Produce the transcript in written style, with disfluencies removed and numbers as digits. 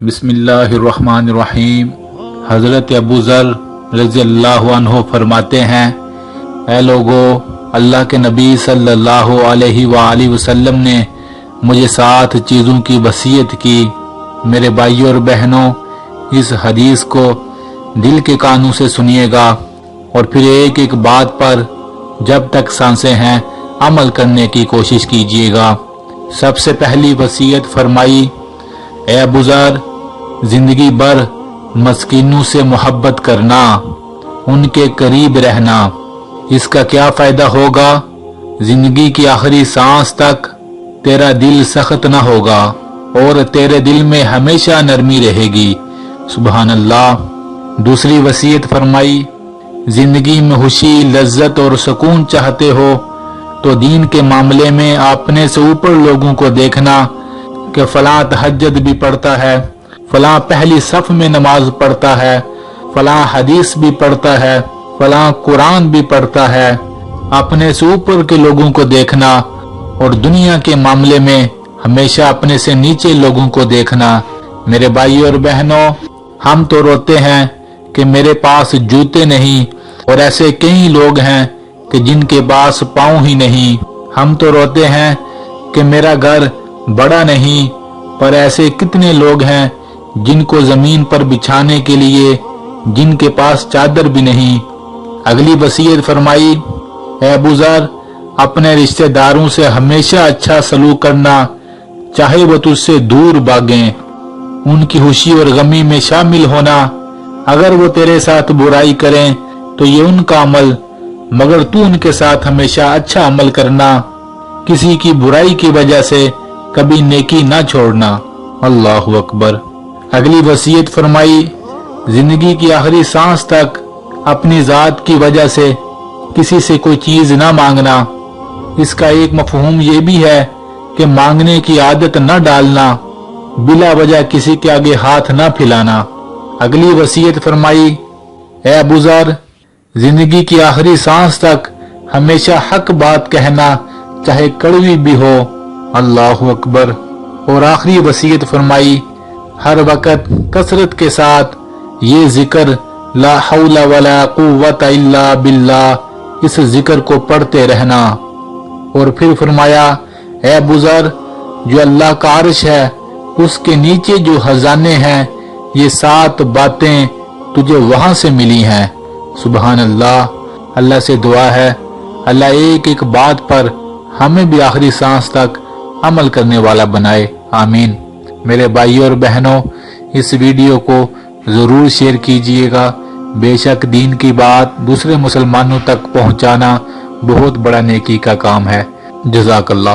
بسم اللہ الرحمن الرحیم۔ حضرت ابو ذر رضی اللہ عنہ فرماتے ہیں، اے لوگو، اللہ کے نبی صلی اللہ علیہ وآلہ وسلم نے مجھے 7 چیزوں کی وصیت کی۔ میرے بھائیوں اور بہنوں، اس حدیث کو دل کے کانوں سے سنیے گا اور پھر ایک ایک بات پر جب تک سانسیں ہیں عمل کرنے کی کوشش کیجیے گا۔ سب سے پہلی وصیت فرمائی، اے ابو ذر، زندگی بھر مسکینوں سے محبت کرنا، ان کے قریب رہنا۔ اس کا کیا فائدہ ہوگا؟ زندگی کی آخری سانس تک تیرا دل سخت نہ ہوگا اور تیرے دل میں ہمیشہ نرمی رہے گی۔ سبحان اللہ۔ دوسری وصیت فرمائی، زندگی میں خوشی، لذت اور سکون چاہتے ہو تو دین کے معاملے میں اپنے سے اوپر لوگوں کو دیکھنا کہ فلاں تہجد بھی پڑھتا ہے، فلاں پہلی صف میں نماز پڑھتا ہے، فلاں حدیث بھی پڑھتا ہے، فلاں قرآن بھی پڑھتا ہے۔ اپنے سے اوپر کے لوگوں کو دیکھنا اور دنیا کے معاملے میں ہمیشہ اپنے سے نیچے لوگوں کو دیکھنا۔ میرے بھائیوں اور بہنوں، ہم تو روتے ہیں کہ میرے پاس جوتے نہیں، اور ایسے کئی لوگ ہیں کہ جن کے پاس پاؤں ہی نہیں۔ ہم تو روتے ہیں کہ میرا گھر بڑا نہیں، پر ایسے کتنے لوگ ہیں جن کو زمین پر بچھانے کے لیے جن کے پاس چادر بھی نہیں۔ اگلی وصیت فرمائی، اے ابو ذر، اپنے رشتہ داروں سے ہمیشہ اچھا سلوک کرنا، چاہے وہ تجھ سے دور بھاگیں۔ ان کی خوشی اور غمی میں شامل ہونا۔ اگر وہ تیرے ساتھ برائی کریں تو یہ ان کا عمل، مگر تو ان کے ساتھ ہمیشہ اچھا عمل کرنا۔ کسی کی برائی کی وجہ سے کبھی نیکی نہ چھوڑنا۔ اللہ اکبر۔ اگلی وصیت فرمائی، زندگی کی آخری سانس تک اپنی ذات کی وجہ سے کسی سے کوئی چیز نہ مانگنا۔ اس کا ایک مفہوم یہ بھی ہے کہ مانگنے کی عادت نہ ڈالنا، بلا وجہ کسی کے آگے ہاتھ نہ پھیلانا۔ اگلی وصیت فرمائی، اے ابو ذر، زندگی کی آخری سانس تک ہمیشہ حق بات کہنا، چاہے کڑوی بھی ہو۔ اللہ اکبر۔ اور آخری وصیت فرمائی، ہر وقت کثرت کے ساتھ یہ ذکر لا حول ولا قوت الا باللہ، اس ذکر کو پڑھتے رہنا۔ اور پھر فرمایا، اے ابو ذر، جو اللہ کا عرش ہے اس کے نیچے جو خزانے ہیں، یہ 7 باتیں تجھے وہاں سے ملی ہیں۔ سبحان اللہ۔ اللہ سے دعا ہے، اللہ ایک ایک بات پر ہمیں بھی آخری سانس تک عمل کرنے والا بنائے۔ آمین۔ میرے بھائیوں اور بہنوں، اس ویڈیو کو ضرور شیئر کیجئے گا۔ بے شک دین کی بات دوسرے مسلمانوں تک پہنچانا بہت بڑا نیکی کا کام ہے۔ جزاک اللہ۔